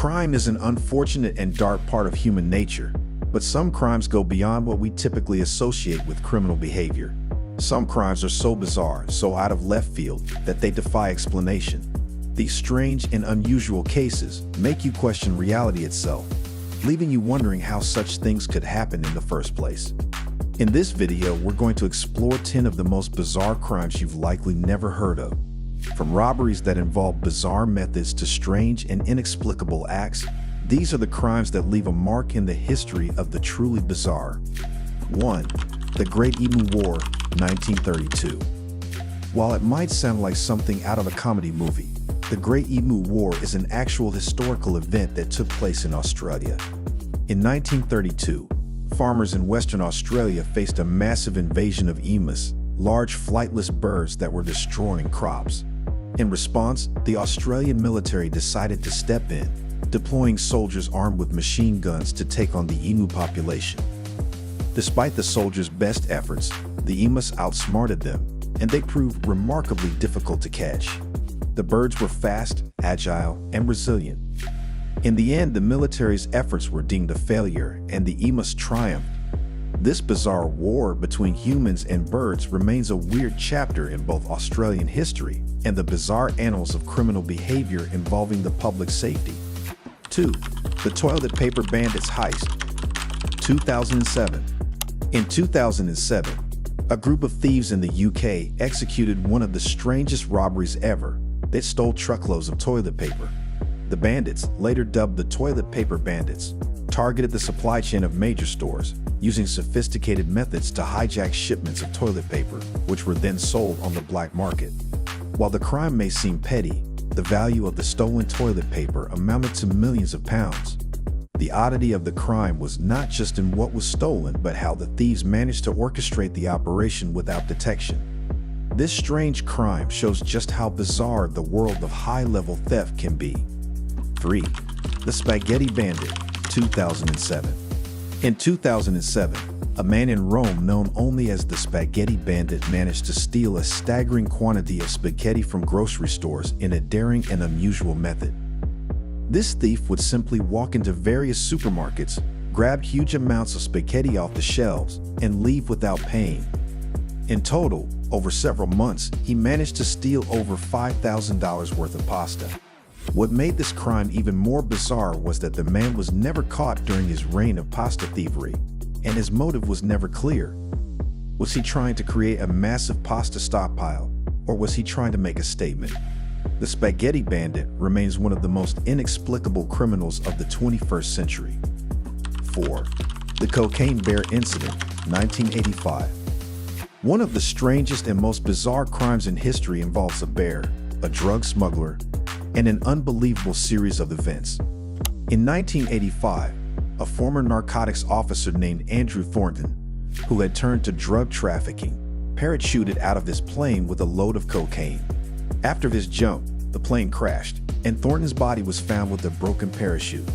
Crime is an unfortunate and dark part of human nature, but some crimes go beyond what we typically associate with criminal behavior. Some crimes are so bizarre, so out of left field, that they defy explanation. These strange and unusual cases make you question reality itself, leaving you wondering how such things could happen in the first place. In this video, we're going to explore 10 of the most bizarre crimes you've likely never heard of. From robberies that involve bizarre methods to strange and inexplicable acts, these are the crimes that leave a mark in the history of the truly bizarre. 1. The Great Emu War, 1932. While it might sound like something out of a comedy movie, the Great Emu War is an actual historical event that took place in Australia. In 1932, farmers in Western Australia faced a massive invasion of emus, large flightless birds that were destroying crops. In response, the Australian military decided to step in, deploying soldiers armed with machine guns to take on the emu population. Despite the soldiers' best efforts, the emus outsmarted them, and they proved remarkably difficult to catch. The birds were fast, agile, and resilient. In the end, the military's efforts were deemed a failure, and the emus triumphed. This bizarre war between humans and birds remains a weird chapter in both Australian history and the bizarre annals of criminal behavior involving the public safety. 2. The Toilet Paper Bandits heist, 2007. In 2007, a group of thieves in the UK executed one of the strangest robberies ever. They stole truckloads of toilet paper. The bandits, later dubbed the Toilet Paper Bandits, targeted the supply chain of major stores, using sophisticated methods to hijack shipments of toilet paper, which were then sold on the black market. While the crime may seem petty, the value of the stolen toilet paper amounted to millions of pounds. The oddity of the crime was not just in what was stolen, but how the thieves managed to orchestrate the operation without detection. This strange crime shows just how bizarre the world of high-level theft can be. 3. The Spaghetti Bandit, 2007. In 2007, a man in Rome known only as the Spaghetti Bandit managed to steal a staggering quantity of spaghetti from grocery stores in a daring and unusual method. This thief would simply walk into various supermarkets, grab huge amounts of spaghetti off the shelves, and leave without paying. In total, over several months, he managed to steal over $5,000 worth of pasta. What made this crime even more bizarre was that the man was never caught during his reign of pasta thievery, and his motive was never clear. Was he trying to create a massive pasta stockpile, or was he trying to make a statement? The Spaghetti Bandit remains one of the most inexplicable criminals of the 21st century. 4. The Cocaine Bear Incident, 1985. One of the strangest and most bizarre crimes in history involves a bear, a drug smuggler, and an unbelievable series of events. In 1985, a former narcotics officer named Andrew Thornton, who had turned to drug trafficking, parachuted out of his plane with a load of cocaine. After his jump, the plane crashed, and Thornton's body was found with a broken parachute.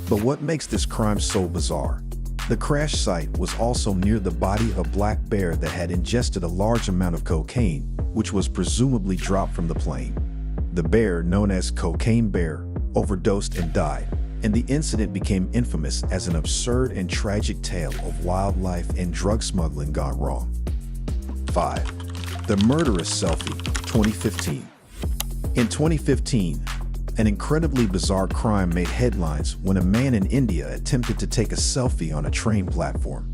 But what makes this crime so bizarre? The crash site was also near the body of a black bear that had ingested a large amount of cocaine, which was presumably dropped from the plane. The bear, known as Cocaine Bear, overdosed and died, and the incident became infamous as an absurd and tragic tale of wildlife and drug smuggling gone wrong. 5. The Murderous Selfie, 2015. In 2015, an incredibly bizarre crime made headlines when a man in India attempted to take a selfie on a train platform.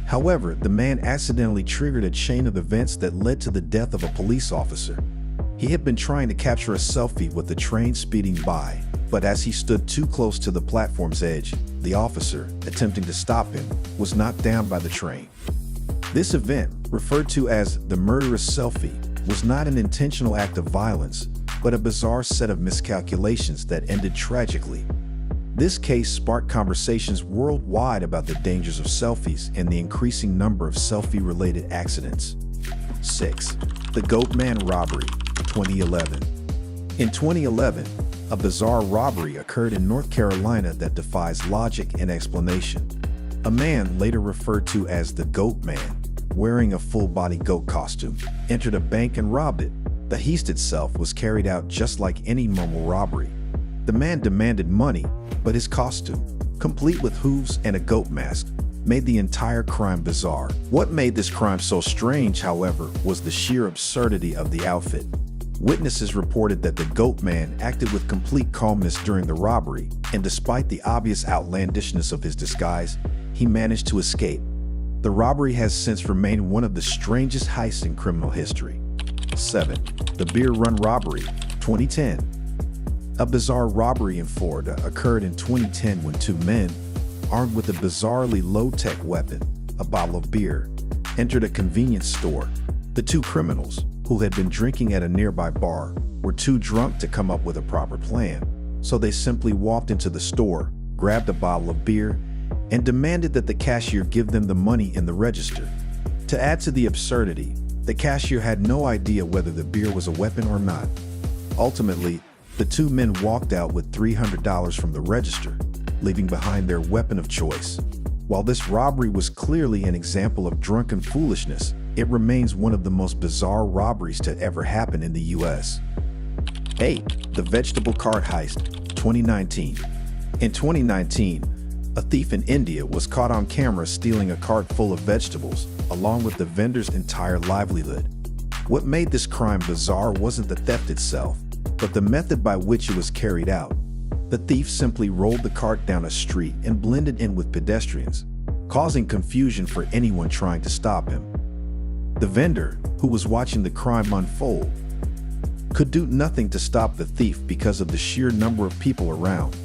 However, the man accidentally triggered a chain of events that led to the death of a police officer. He had been trying to capture a selfie with the train speeding by, but as he stood too close to the platform's edge, the officer, attempting to stop him, was knocked down by the train. This event, referred to as the Murderous Selfie, was not an intentional act of violence, but a bizarre set of miscalculations that ended tragically. This case sparked conversations worldwide about the dangers of selfies and the increasing number of selfie-related accidents. 6. The Goatman Robbery, 2011. In 2011, a bizarre robbery occurred in North Carolina that defies logic and explanation. A man, later referred to as the Goatman, wearing a full-body goat costume, entered a bank and robbed it. The heist itself was carried out just like any normal robbery. The man demanded money, But his costume, complete with hooves and a goat mask, made the entire crime bizarre. What made this crime so strange, however, was the sheer absurdity of the outfit. Witnesses reported that the Goatman acted with complete calmness during the robbery, and despite the obvious outlandishness of his disguise, he managed to escape. The robbery has since remained one of the strangest heists in criminal history. 7. The Beer Run Robbery, 2010. A bizarre robbery in Florida occurred in 2010 when two men, armed with a bizarrely low-tech weapon, a bottle of beer, entered a convenience store. The two criminals, who had been drinking at a nearby bar, were too drunk to come up with a proper plan, so they simply walked into the store, grabbed a bottle of beer, and demanded that the cashier give them the money in the register. To add to the absurdity, the cashier had no idea whether the beer was a weapon or not. Ultimately, the two men walked out with $300 from the register, leaving behind their weapon of choice. While this robbery was clearly an example of drunken foolishness, it remains one of the most bizarre robberies to ever happen in the US. 8. The Vegetable Cart Heist, 2019. In 2019, a thief in India was caught on camera stealing a cart full of vegetables, along with the vendor's entire livelihood. What made this crime bizarre wasn't the theft itself, but the method by which it was carried out. The thief simply rolled the cart down a street and blended in with pedestrians, causing confusion for anyone trying to stop him. The vendor, who was watching the crime unfold, could do nothing to stop the thief because of the sheer number of people around.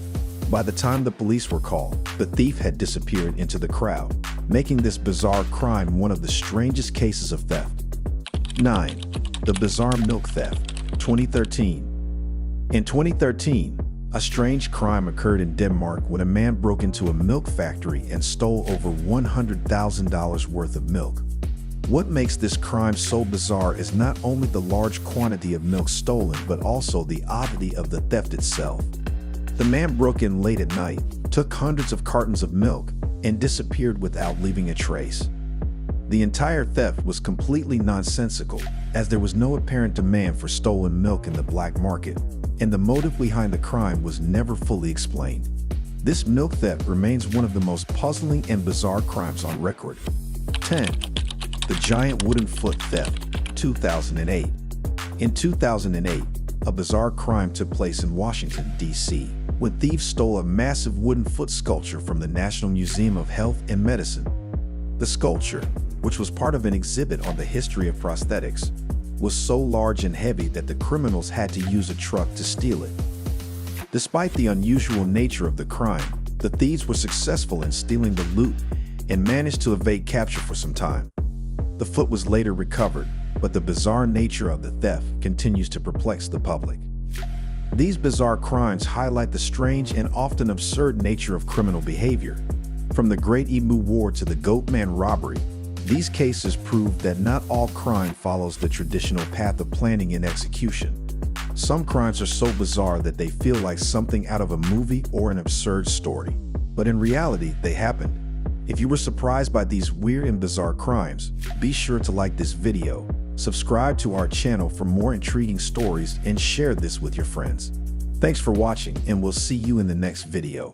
By the time the police were called, the thief had disappeared into the crowd, making this bizarre crime one of the strangest cases of theft. 9. The Bizarre Milk Theft, 2013. In 2013, a strange crime occurred in Denmark when a man broke into a milk factory and stole over $100,000 worth of milk. What makes this crime so bizarre is not only the large quantity of milk stolen, but also the oddity of the theft itself. The man broke in late at night, took hundreds of cartons of milk, and disappeared without leaving a trace. The entire theft was completely nonsensical, as there was no apparent demand for stolen milk in the black market, and the motive behind the crime was never fully explained. This milk theft remains one of the most puzzling and bizarre crimes on record. 10. The Giant Wooden Foot Theft, 2008. In 2008, a bizarre crime took place in Washington, D.C., when thieves stole a massive wooden foot sculpture from the National Museum of Health and Medicine. The sculpture, which was part of an exhibit on the history of prosthetics, was so large and heavy that the criminals had to use a truck to steal it. Despite the unusual nature of the crime, the thieves were successful in stealing the loot and managed to evade capture for some time. The foot was later recovered, but the bizarre nature of the theft continues to perplex the public. These bizarre crimes highlight the strange and often absurd nature of criminal behavior. From the Great Emu War to the Goatman Robbery, these cases prove that not all crime follows the traditional path of planning and execution. Some crimes are so bizarre that they feel like something out of a movie or an absurd story, but in reality, they happened. If you were surprised by these weird and bizarre crimes, be sure to like this video, subscribe to our channel for more intriguing stories, and share this with your friends. Thanks for watching, and we'll see you in the next video.